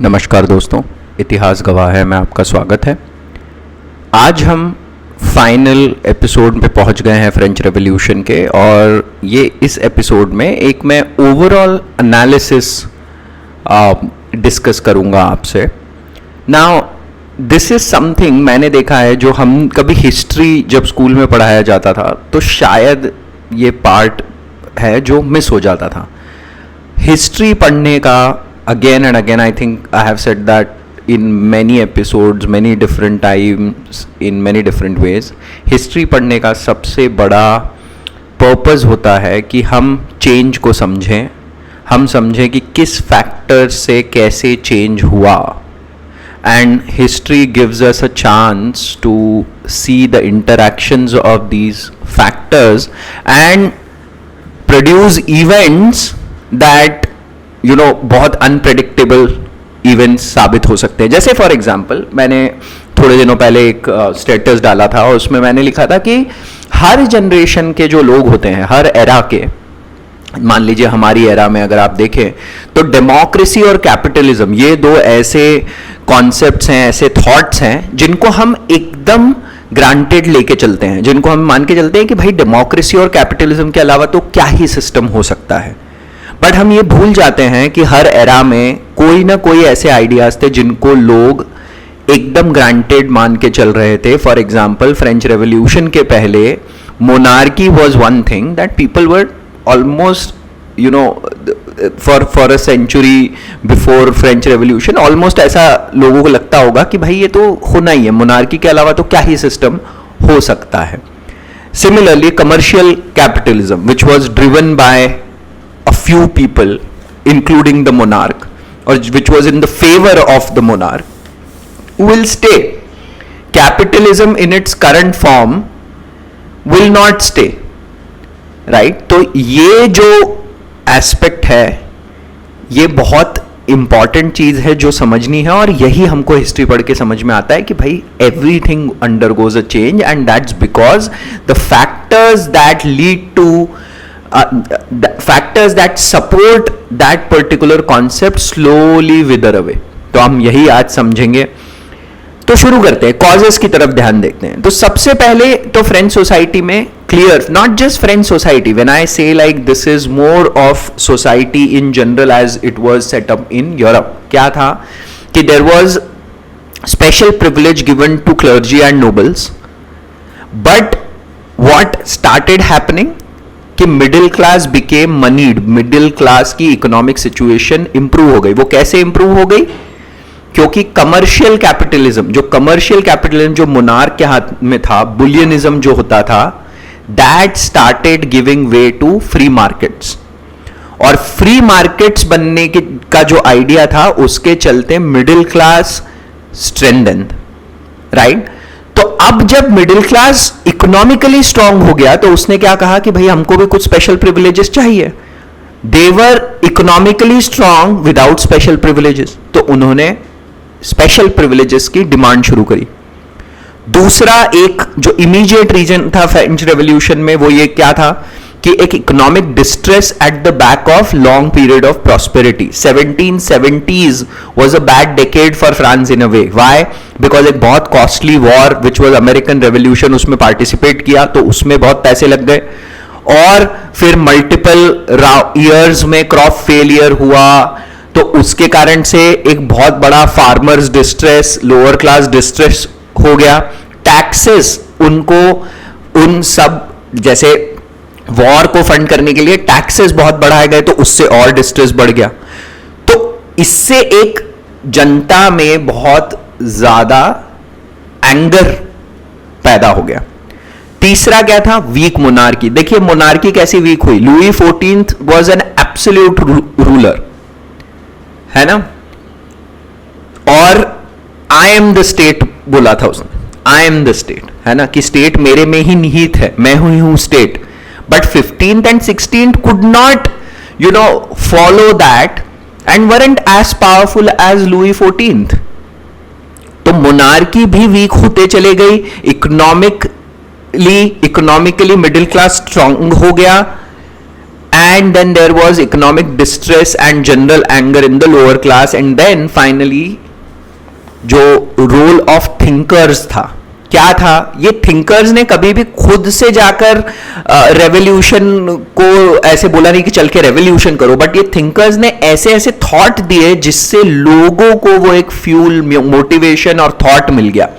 नमस्कार दोस्तों, इतिहास गवाह है में आपका स्वागत है। आज हम फाइनल एपिसोड पे पहुंच गए हैं फ्रेंच रेवोल्यूशन के, और ये इस एपिसोड में एक मैं ओवरऑल एनालिसिस डिस्कस करूंगा आपसे। नाउ दिस इज़ समथिंग मैंने देखा है, जो हम कभी हिस्ट्री जब स्कूल में पढ़ाया जाता था तो शायद ये पार्ट है जो मिस हो जाता था। हिस्ट्री पढ़ने का again and again, I think I have said that in many episodes, many different times, in many different ways, history पढ़ने का सबसे बड़ा पर्पस होता है कि हम चेंज को समझें, हम समझें कि किस फैक्टर से कैसे चेंज हुआ, and history gives us a chance to see the interactions of these factors and produce events that बहुत अनप्रेडिक्टेबल इवेंट्स साबित हो सकते हैं। जैसे फॉर एग्जांपल मैंने थोड़े दिनों पहले एक स्टेटस डाला था और उसमें मैंने लिखा था कि हर जनरेशन के जो लोग होते हैं, हर एरा के, मान लीजिए हमारी एरा में अगर आप देखें तो डेमोक्रेसी और कैपिटलिज्म, ये दो ऐसे कॉन्सेप्ट्स हैं, ऐसे थॉट्स हैं जिनको हम एकदम ग्रांटेड लेके चलते हैं, जिनको हम मान के चलते हैं कि भाई डेमोक्रेसी और कैपिटलिज्म के अलावा तो क्या ही सिस्टम हो सकता है। बट हम ये भूल जाते हैं कि हर एरा में कोई ना कोई ऐसे आइडियाज थे जिनको लोग एकदम ग्रांटेड मान के चल रहे थे। फॉर एग्जाम्पल फ्रेंच रेवोल्यूशन के पहले monarchy was one thing that people were almost for a century before French revolution, almost ऐसा लोगों को लगता होगा कि भाई ये तो होना ही है, मोनार्की के अलावा तो क्या ही सिस्टम हो सकता है। Similarly commercial capitalism which was driven by a few people including the monarch, or which was in the favor of the monarch, will stay. Capitalism in its current form will not stay, right? तो ये जो aspect है ये बहुत important चीज है जो समझनी है, और यही हमको हिस्ट्री पढ़ के समझ में आता है कि भाई everything undergoes a change, and that's because the factors that lead to factors that support that particular concept slowly wither away। तो हम यही आज समझेंगे। तो शुरू करते हैं, कॉजेस की तरफ ध्यान देखते हैं। तो सबसे पहले तो फ्रेंच सोसाइटी में clear, not just French society, when I say like this is more of society in general as it was set up in Europe. क्या था कि there was special privilege given to clergy and nobles, but what started happening कि middle class became moneyed, middle class की economic situation improve हो गई। वो कैसे improve हो गई? क्योंकि कमर्शियल कैपिटलिज्म जो मोनार्क के हाथ में था, बुलियनिज्म जो होता था, that started giving way to free markets, और फ्री मार्केट्स बनने का जो आइडिया था उसके चलते मिडिल क्लास स्ट्रेंथेंड, राइट? तो अब जब मिडिल क्लास इकोनॉमिकली स्ट्रांग हो गया तो उसने क्या कहा कि भाई हमको भी कुछ स्पेशल प्रिविलेजेस चाहिए। They were economically strong without special privileges, तो उन्होंने स्पेशल प्रिविलेजेस की डिमांड शुरू करी। दूसरा एक जो इमीडिएट रीजन था फ्रेंच रेवोल्यूशन में, वो ये क्या था कि एक economic distress at the back of long period of prosperity. 1770s was a bad decade for France in a way. Why? Because एक बहुत costly war which was American revolution, उसमें पार्टिसिपेट किया तो उसमें बहुत पैसे लग गए, और फिर मल्टीपल ईयर्स में क्रॉप फेलियर हुआ, तो उसके कारण से एक बहुत बड़ा farmers distress, lower class distress हो गया। टैक्सेस उनको उन सब, जैसे वॉर को फंड करने के लिए टैक्सेस बहुत बढ़ाए गए तो उससे और डिस्ट्रेस बढ़ गया। तो इससे एक जनता में बहुत ज्यादा एंगर पैदा हो गया। तीसरा क्या था? Weak monarchy. देखिए मोनार्की कैसी वीक हुई? Louis 14th was an absolute ruler, है ना, और आई एम द स्टेट बोला था उसने, आई एम द स्टेट, है ना, कि स्टेट मेरे में ही निहित है, मैं हूं state. But 15th and 16th could not, follow that and weren't as powerful as Louis 14th। तो मोनार्की भी वीक होते चले गई, इकोनॉमिकली मिडिल क्लास स्ट्रांग हो गया, and then there was economic distress and general anger in the lower class, and then finally जो role of thinkers था, क्या था? ये थिंकर्स ने कभी भी खुद से जाकर रेवोल्यूशन को ऐसे बोला नहीं कि चल के रेवोल्यूशन करो, बट ये थिंकर्स ने ऐसे ऐसे थॉट दिए जिससे लोगों को वो एक फ्यूल, मोटिवेशन और थॉट मिल गया.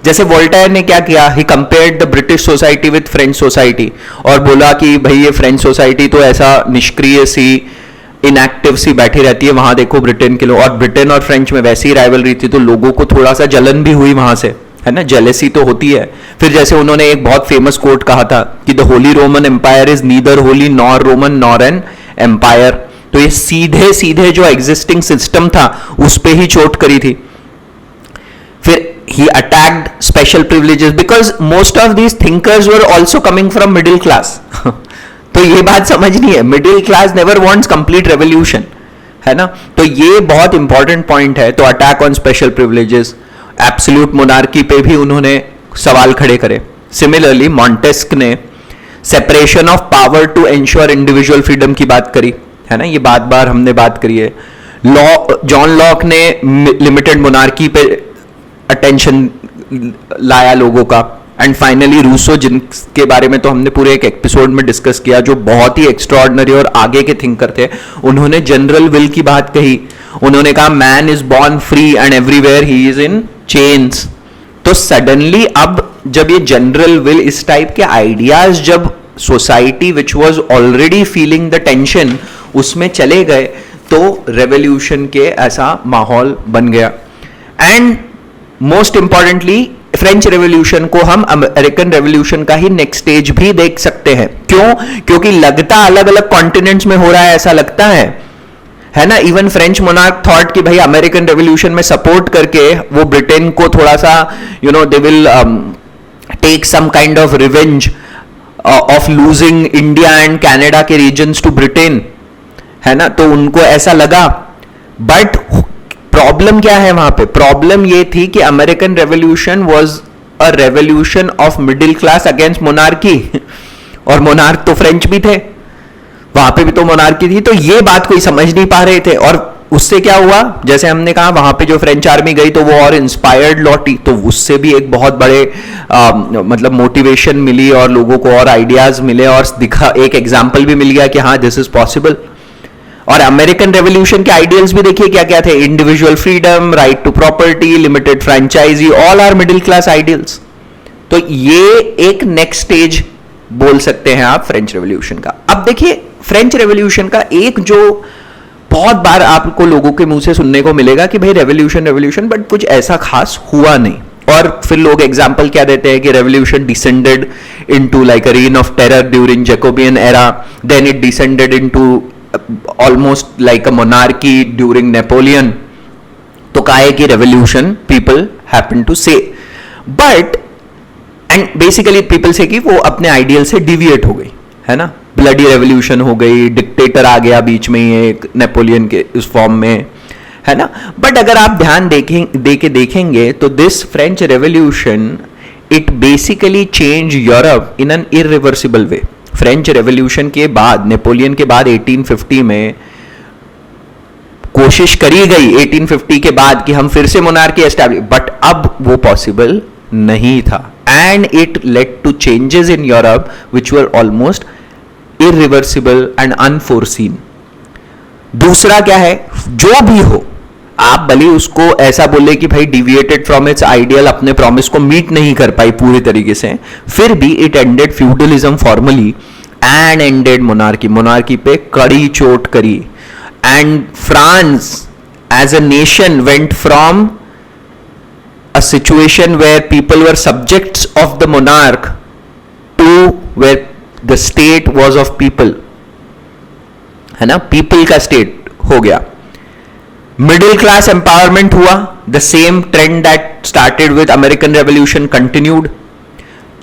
जैसे वोल्टेयर ने क्या किया, he compared the British society with French society और बोला कि भाई ये फ्रेंच सोसाइटी तो ऐसा निष्क्रिय सी, इनएक्टिव सी बैठी रहती है, वहां देखो ब्रिटेन के लोग, और ब्रिटेन और फ्रेंच में वैसी ही राइवलरी थी तो लोगों को थोड़ा सा जलन भी हुई वहां से, है ना, जेलेसी तो होती है. फिर जैसे उन्होंने एक बहुत फेमस कोट कहा था कि the Holy Roman Empire is neither holy nor Roman nor an empire. तो ये सीधे सीधे जो एग्जिस्टिंग सिस्टम था उस पर ही चोट करी थी. फिर he attacked special privileges because most of these thinkers were also coming from middle class. तो ये बात समझनी है, middle class never wants complete revolution, है ना. तो ये बहुत इंपॉर्टेंट पॉइंट है. तो attack on special privileges, absolute monarchy पे भी उन्होंने सवाल खड़े करे. सिमिलरली मॉन्टेस्क ने separation of power to ensure individual freedom की बात करी, है ना, ये बार हमने बात करी है. जॉन लॉक ने लिमिटेड मोनार्की पे अटेंशन लाया लोगों का. एंड फाइनली रूसो, जिनके बारे में तो हमने पूरे एक एपिसोड में डिस्कस किया, जो बहुत ही एक्स्ट्राऑर्डिनरी और आगे के थिंकर थे, उन्होंने जनरल विल की बात कही. उन्होंने कहा man is born free and everywhere he is in chains. तो सडनली अब जब ये जनरल विल, इस टाइप के आइडियाज जब society which was already feeling the tension उसमें चले गए तो रेवोल्यूशन के ऐसा माहौल बन गया. And most importantly French revolution को हम अमेरिकन रेवोल्यूशन का ही नेक्स्ट स्टेज भी देख सकते हैं. क्यों? क्योंकि लगता अलग अलग कॉन्टिनेंट्स में हो रहा है ऐसा लगता है ना. इवन फ्रेंच मोनार्क थॉट कि भाई अमेरिकन रेवोल्यूशन में सपोर्ट करके वो ब्रिटेन को थोड़ा सा they will take some kind of revenge of losing India and Canada के रीजन्स टू ब्रिटेन, है ना. तो उनको ऐसा लगा. बट प्रॉब्लम क्या है वहां पे? प्रॉब्लम ये थी कि American revolution was a revolution of middle class against monarchy, और मोनार्क तो फ्रेंच भी थे, वहां पे भी तो मोनार्की थी. तो ये बात कोई समझ नहीं पा रहे थे. और उससे क्या हुआ, जैसे हमने कहा वहां पे जो फ्रेंच आर्मी गई तो वो और इंस्पायर्ड लौटी, तो उससे भी एक बहुत बड़े मतलब मोटिवेशन मिली और लोगों को और आइडियाज मिले और दिखा, एक एग्जाम्पल भी मिल गया कि हाँ दिस इज पॉसिबल. और अमेरिकन रेवोल्यूशन के आइडियल्स भी देखिए क्या क्या थे, individual freedom, right to property, limited franchise, all are middle class ideals. तो ये एक नेक्स्ट स्टेज बोल सकते हैं आप फ्रेंच रेवोल्यूशन का. अब देखिए फ्रेंच रेवोल्यूशन का एक जो बहुत बार आपको लोगों के मुंह से सुनने को मिलेगा कि भाई रेवोल्यूशन, बट कुछ ऐसा खास हुआ नहीं. और फिर लोग एग्जाम्पल क्या देते हैं कि revolution descended into like a reign of terror during Jacobin era, then it descended into almost like a monarchy during Napoleon. तो कहा है कि revolution people happen to say, but and basically people say कि वो अपने ideal से deviate हो गई, है ना. ब्लडी रेवोल्यूशन हो गई, डिक्टेटर आ गया बीच में ही एक नेपोलियन के इस फॉर्म में, है ना. बट अगर आप ध्यान देखेंगे तो this French revolution it basically change Europe in an irreversible way. French revolution के बाद, नेपोलियन के बाद 1850 में कोशिश करी गई 1850 के बाद कि हम फिर से मोनार्की एस्टैब्लिश, बट अब वो पॉसिबल नहीं था. And it led to changes in Europe which were almost irreversible and unforeseen. दूसरा क्या है, जो भी हो आप भले उसको ऐसा बोले कि भाई डिविएटेड फ्रॉम इट्स आइडियल, अपने प्रॉमिस को मीट नहीं कर पाई पूरी तरीके से, फिर भी it ended feudalism formally and ended monarchy. Monarchy पे कड़ी चोट करी. And France as a nation went from a situation where people were subjects of the monarch to where the state was of people, है ना. People का state हो गया. Middle class empowerment हुआ. The same trend that started with American revolution continued.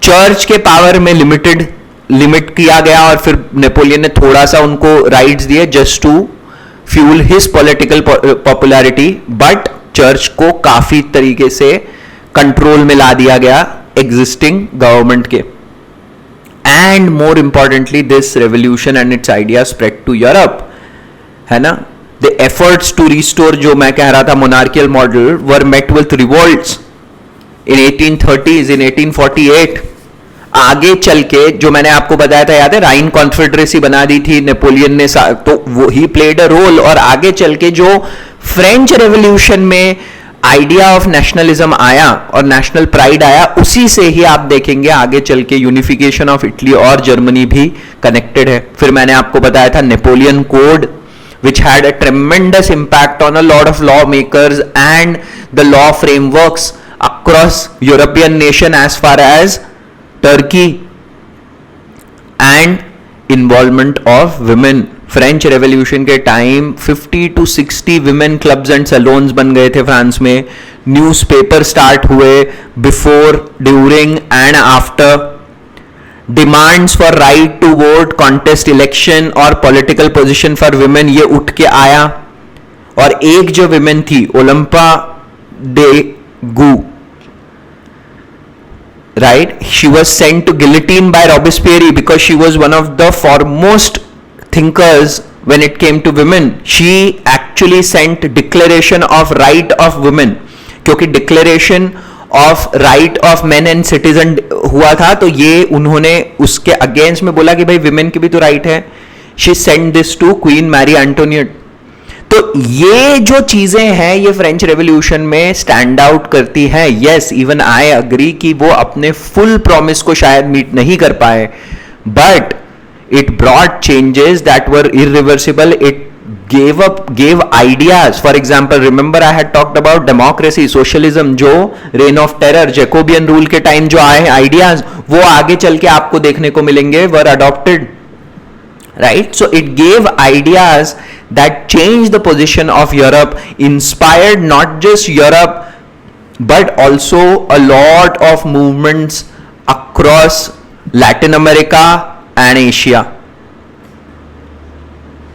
Church के power में limit किया गया और फिर नेपोलियन ने थोड़ा सा उनको राइट्स दिए just to fuel his political popularity, but church को काफी तरीके से कंट्रोल में ला दिया गया एग्जिस्टिंग गवर्नमेंट के. and more importantly this revolution and its idea spread to Europe, है ना. The efforts to restore, जो मैं कह रहा था, monarchical model were met with revolts in 1830s, in 1848. आगे चल के जो मैंने आपको बताया था, याद है, राइन कॉन्फेडरेसी बना दी थी नेपोलियन ने, तो वो ही प्लेड अ रोल. और आगे चल के जो फ्रेंच रेवोल्यूशन में आइडिया ऑफ नेशनलिज्म आया और नेशनल प्राइड आया, उसी से ही आप देखेंगे आगे चल के यूनिफिकेशन ऑफ इटली और जर्मनी भी कनेक्टेड है. फिर मैंने आपको बताया था Napoleon code, which had a tremendous impact on a lot of lawmakers and the law frameworks across European nation as far as Turkey, and involvement of women. French revolution के time 50 to 60 women clubs and salons बन गए थे France में. Newspaper start हुए before, during and after. Demands for right to vote, contest election और political position for women, ये उठ के आया. और एक जो विमेन थी, Olympe de Gouges, right, she was sent to guillotine by Robespierre because she was one of the foremost thinkers when it came to women. She actually sent declaration of right of women, क्योंकि declaration of right of men and citizen हुआ था, तो ये उन्होंने उसके against में बोला कि भाई विमेन की भी तो राइट है. She sent this to Queen Marie Antoinette. तो ये जो चीजें हैं ये फ्रेंच रेवोल्यूशन में स्टैंड आउट करती हैं. यस, इवन आई अग्री कि वो अपने फुल प्रॉमिस को शायद मीट नहीं कर पाए, but it brought changes that were irreversible. It gave ideas. For example, remember I had talked about democracy, socialism, जो reign of terror, Jacobin rule के टाइम जो आए आइडियाज, वो आगे चल के आपको देखने को मिलेंगे, were adopted, right? So it gave ideas that changed the position of Europe, inspired not just Europe but also a lot of movements across Latin America and Asia.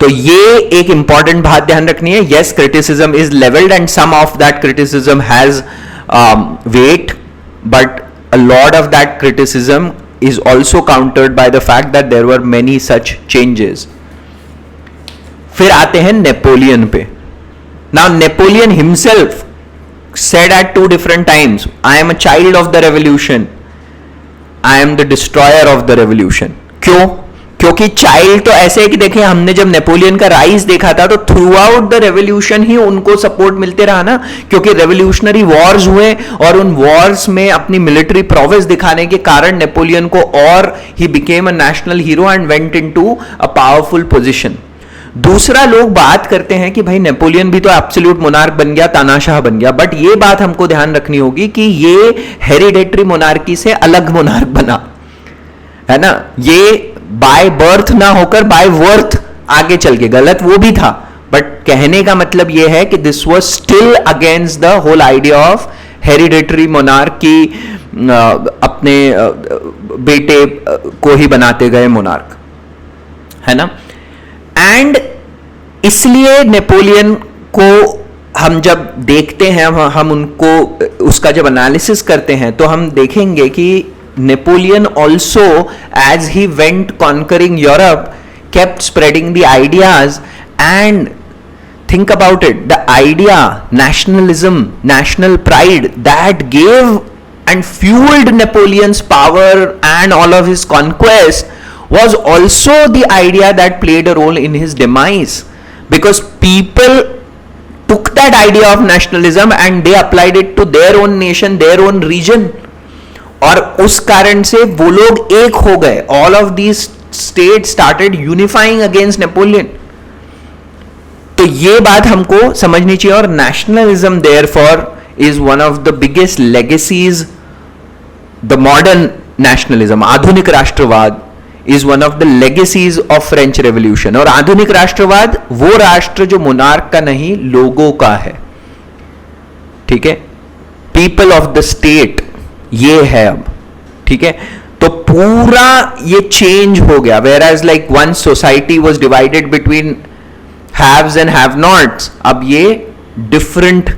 तो ये एक इंपॉर्टेंट बात ध्यान रखनी है. Yes, criticism is levelled and some of that criticism has weight, but a lot of that criticism is also countered by the fact that there were many such changes. फिर आते हैं नेपोलियन पे. Now Napoleon himself said at 2 different times, I am a child of the revolution, I am the destroyer of the revolution. क्यों? क्योंकि child तो ऐसे है कि देखिए, हमने जब नेपोलियन का राइज देखा था तो थ्रू आउट द रेवोल्यूशन ही उनको सपोर्ट मिलते रहा ना, क्योंकि रेवोल्यूशनरी वॉर्स हुए और उन वॉर्स में अपनी मिलिट्री प्रोवेस दिखाने के कारण नेपोलियन को, और he became a national hero and went into a powerful position. दूसरा, लोग बात करते हैं कि भाई नेपोलियन भी तो एब्सोल्यूट मोनार्क बन गया, तानाशाह बन गया, बट ये बात हमको ध्यान रखनी होगी कि ये हेरिडेटरी मोनार्की से अलग मोनार्क बना, है ना. ये बाय बर्थ ना होकर बाय वर्थ आगे चल के, गलत वो भी था, बट कहने का मतलब यह है कि this was still against the whole idea of hereditary monarch की अपने बेटे को ही बनाते गए मोनार्क, है ना. एंड इसलिए नेपोलियन को हम जब देखते हैं, हम उनको उसका जब एनालिसिस करते हैं तो हम देखेंगे कि Napoleon also, as he went conquering Europe, kept spreading the ideas. And think about it, the idea, nationalism, national pride, that gave and fueled Napoleon's power and all of his conquest, was also the idea that played a role in his demise, because people took that idea of nationalism and they applied it to their own nation, their own region, और उस कारण से वो लोग एक हो गए. All of these state started unifying against Napoleon. तो ये बात हमको समझनी चाहिए. और nationalism therefore is one of the biggest legacies. The modern nationalism, आधुनिक राष्ट्रवाद, is one of the legacies of French revolution. और आधुनिक राष्ट्रवाद वो राष्ट्र जो मोनार्क का नहीं, लोगों का है, ठीक है, पीपल ऑफ द स्टेट, ये है अब, ठीक है. तो पूरा ये चेंज हो गया. Whereas like one society was divided between haves and have nots, अब ये डिफरेंट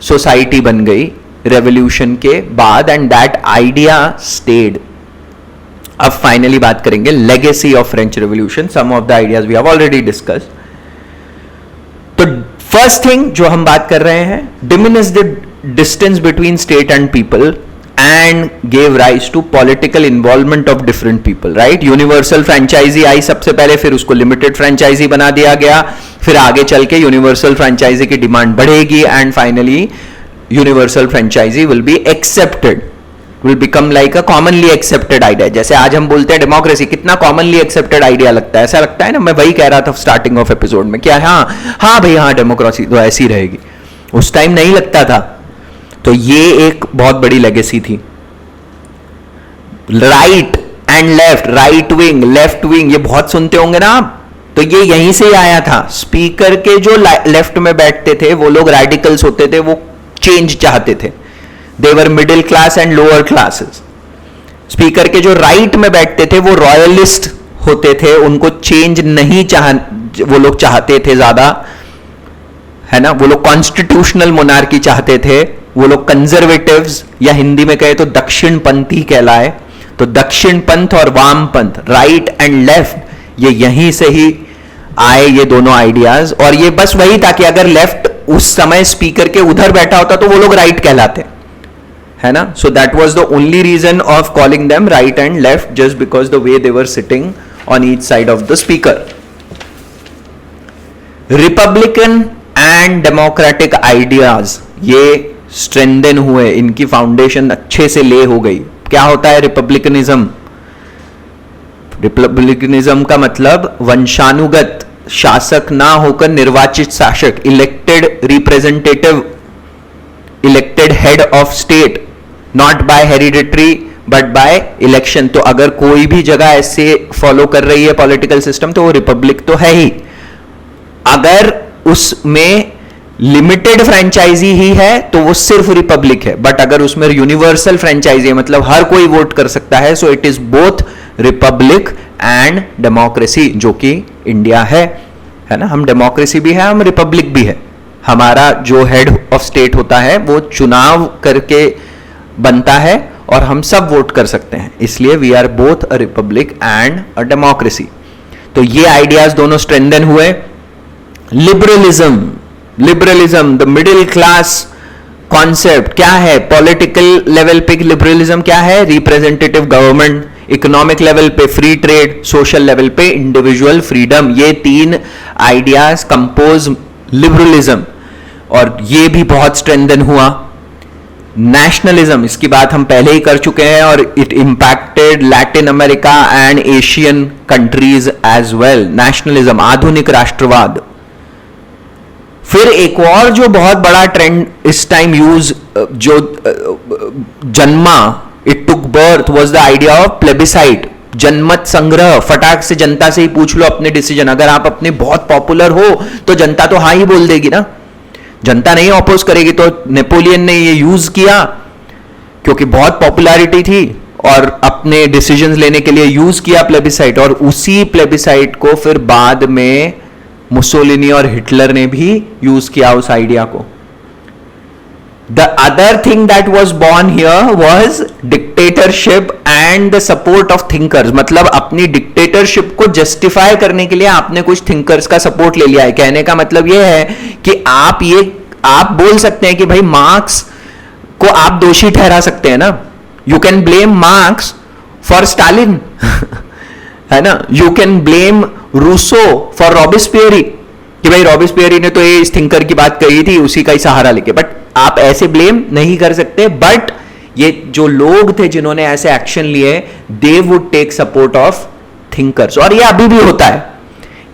सोसाइटी बन गई रेवोल्यूशन के बाद, एंड दैट आइडिया स्टेड. अब फाइनली बात करेंगे legacy of French revolution, some of the ideas we have already discuss. तो फर्स्ट थिंग जो हम बात कर रहे हैं, diminish the distance between state and people and gave rise to political involvement of different people, right. Universal franchisee I सबसे पहले, फिर उसको लिमिटेड फ्रेंचाइजी बना दिया गया, फिर आगे चल के यूनिवर्सल फ्रेंचाइजी की डिमांड बढ़ेगी and finally universal franchise will be accepted, will become like a commonly accepted idea. जैसे आज हम बोलते हैं डेमोक्रेसी, कितना कॉमनली एक्सेप्टेड आइडिया लगता है, ऐसा लगता है ना। मैं वही कह रहा था स्टार्टिंग ऑफ एपिसोड में, क्या हाँ भाई हाँ डेमोक्रेसी तो ऐसी रहेगी, उस टाइम नहीं लगता था। तो ये एक बहुत बड़ी लेगेसी थी। Right and left, right wing left wing, ये बहुत सुनते होंगे ना आप, तो ये यहीं से ही आया था। स्पीकर के जो लेफ्ट में बैठते थे वो लोग रेडिकल्स होते थे, वो चेंज चाहते थे, they were middle class and lower classes. Speaker के जो राइट में बैठते थे वो रॉयलिस्ट होते थे, उनको चेंज नहीं वो लोग चाहते थे ज्यादा, है ना। वो लोग कॉन्स्टिट्यूशनल मोनार्की चाहते थे, वो लोग कंजर्वेटिव्स या हिंदी में कहे तो दक्षिण पंथी कहलाए। तो दक्षिण पंथ और वाम पंथ, राइट एंड लेफ्ट, ये यहीं से ही आए ये दोनों आइडियाज। और ये बस वही था कि अगर लेफ्ट उस समय स्पीकर के उधर बैठा होता तो वो लोग राइट कहलाते, है ना। So that was the only reason of calling them right and left, just because the way they were sitting on each side of the speaker. Republican and Democratic ideas ये स्ट्रेंथन हुए, इनकी foundation अच्छे से ले हो गई। क्या होता है रिपब्लिकनिज्म? रिपब्लिकनिज्म का मतलब वंशानुगत शासक ना होकर निर्वाचित शासक, elected representative, elected head of state, not by hereditary but by election. तो अगर कोई भी जगह ऐसे फॉलो कर रही है पॉलिटिकल सिस्टम तो वो रिपब्लिक तो है ही। अगर उसमें लिमिटेड फ्रेंचाइजी ही है तो वो सिर्फ रिपब्लिक है, बट अगर उसमें यूनिवर्सल फ्रेंचाइजी है मतलब हर कोई वोट कर सकता है, so it is both Republic and democracy, जो कि इंडिया है ना। हम डेमोक्रेसी भी है, हम रिपब्लिक भी है। हमारा जो हेड ऑफ स्टेट होता है वो चुनाव करके बनता है और हम सब वोट कर सकते हैं, इसलिए we are both a republic and a democracy. तो ये आइडियाज दोनों स्ट्रेंथन हुए। Liberalism, liberalism the middle class concept क्या है? पॉलिटिकल लेवल पे लिबरलिज्म क्या है? रिप्रेजेंटेटिव गवर्नमेंट, इकोनॉमिक लेवल पे फ्री ट्रेड, सोशल लेवल पे इंडिविजुअल फ्रीडम, ये तीन आइडियाज कंपोज लिबरलिज्म, और ये भी बहुत स्ट्रेंथन हुआ। नेशनलिज्म, इसकी बात हम पहले ही कर चुके हैं, और it impacted Latin America and Asian countries as well. Nationalism, आधुनिक राष्ट्रवाद। फिर एक और जो बहुत बड़ा ट्रेंड इस टाइम यूज जो जन्मा, it took birth, was the idea of plebiscite, जनमत संग्रह। फटाक से जनता से ही पूछ लो अपने डिसीजन, अगर आप अपने बहुत पॉपुलर हो तो जनता तो हाँ ही बोल देगी ना, जनता नहीं ऑपोज करेगी। तो नेपोलियन ने ये यूज किया क्योंकि बहुत पॉपुलैरिटी थी और अपने डिसीजंस लेने के लिए यूज किया प्लेबिसाइट, और उसी प्लेबिसाइट को फिर बाद में मुसोलिनी और हिटलर ने भी यूज किया उस आइडिया को। The other thing that was born here was dictatorship and the support of thinkers, मतलब अपनी डिक्टेटरशिप को जस्टिफाई करने के लिए आपने कुछ थिंकर्स का सपोर्ट ले लिया है। कहने का मतलब यह है कि आप बोल सकते हैं कि भाई मार्क्स को आप दोषी ठहरा सकते हैं ना, you can blame Marx for Stalin है ना, you can blame Rousseau for Robespierre कि भाई रॉबिस्पियरी ने तो ये इस थिंकर की बात कही थी उसी का ही सहारा लेके, बट आप ऐसे ब्लेम नहीं कर सकते। बट ये जो लोग थे जिन्होंने ऐसे एक्शन लिए, they would take support of thinkers, और ये अभी भी होता है,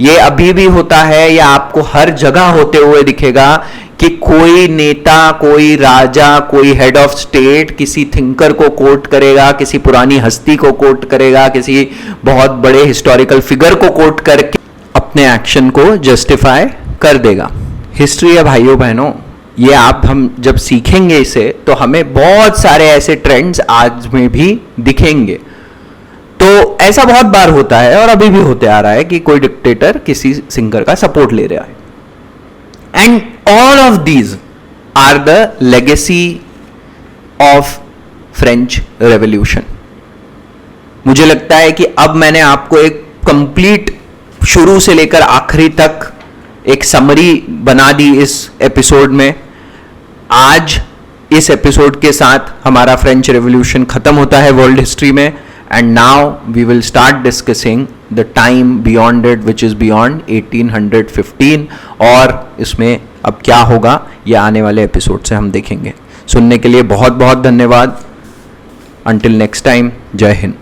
ये अभी भी होता है, ये आपको हर जगह होते हुए दिखेगा कि कोई नेता, कोई राजा, कोई हेड ऑफ स्टेट किसी थिंकर को कोट करेगा, किसी पुरानी हस्ती को कोट करेगा, किसी बहुत बड़े हिस्टोरिकल फिगर को कोट करके अपने एक्शन को जस्टिफाई कर देगा। हिस्ट्री है भाइयों बहनों, ये हम जब सीखेंगे इसे तो हमें बहुत सारे ऐसे ट्रेंड्स आज में भी दिखेंगे। तो ऐसा बहुत बार होता है और अभी भी होते आ रहा है कि कोई डिक्टेटर किसी सिंगर का सपोर्ट ले रहा है, and all of these are the legacy of French Revolution. मुझे लगता है कि अब मैंने आपको एक कंप्लीट शुरू से लेकर आखिरी तक एक समरी बना दी इस एपिसोड में। आज इस एपिसोड के साथ हमारा फ्रेंच रेवोल्यूशन खत्म होता है वर्ल्ड हिस्ट्री में, and now we will start discussing the time beyond it which is beyond 1815, और इसमें अब क्या होगा ये आने वाले एपिसोड से हम देखेंगे। सुनने के लिए बहुत बहुत धन्यवाद। अंटिल नेक्स्ट टाइम, जय हिंद।